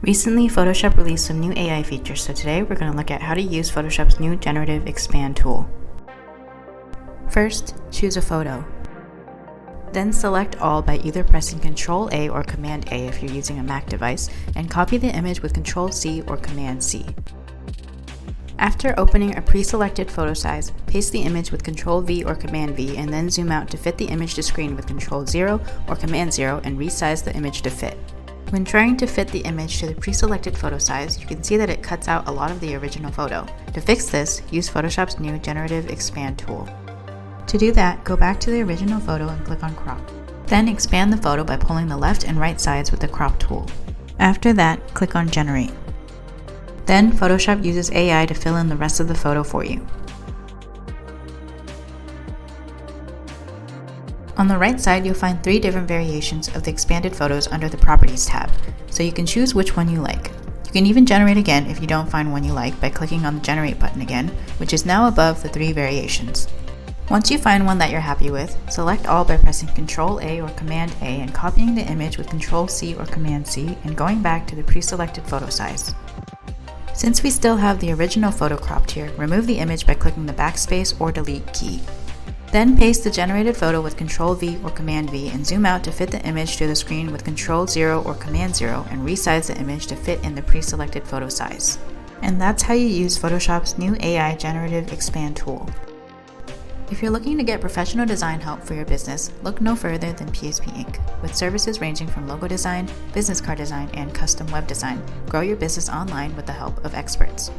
Recently, Photoshop released some new AI features, so today we're going to look at how to use Photoshop's new Generative Expand tool. First, choose a photo. Then select all by either pressing Ctrl-A or Command-A if you're using a Mac device, and copy the image with Ctrl-C or Command-C. After opening a pre-selected photo size, paste the image with Ctrl-V or Command-V and then zoom out to fit the image to screen with Ctrl-0 or Command-0 and resize the image to fit. When trying to fit the image to the pre-selected photo size, you can see that it cuts out a lot of the original photo. To fix this, use Photoshop's new Generative Expand tool. To do that, go back to the original photo and click on Crop. Then expand the photo by pulling the left and right sides with the Crop tool. After that, click on Generate. Then Photoshop uses AI to fill in the rest of the photo for you. On the right side, you'll find 3 different variations of the expanded photos under the Properties tab, so you can choose which one you like. You can even generate again if you don't find one you like by clicking on the Generate button again, which is now above the 3 variations. Once you find one that you're happy with, select all by pressing Ctrl-A or Command-A and copying the image with Ctrl-C or Command-C and going back to the pre-selected photo size. Since we still have the original photo cropped here, remove the image by clicking the backspace or delete key. Then paste the generated photo with Ctrl-V or Command-V and zoom out to fit the image to the screen with Ctrl-0 or Command-0 and resize the image to fit in the pre-selected photo size. And that's how you use Photoshop's new AI Generative Expand tool. If you're looking to get professional design help for your business, look no further than PSP Inc. With services ranging from logo design, business card design, and custom web design, grow your business online with the help of experts.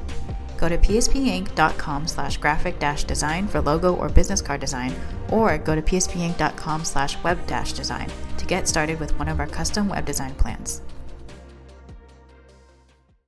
Go to pspinc.com/graphic-design for logo or business card design, or go to pspinc.com/web-design to get started with one of our custom web design plans.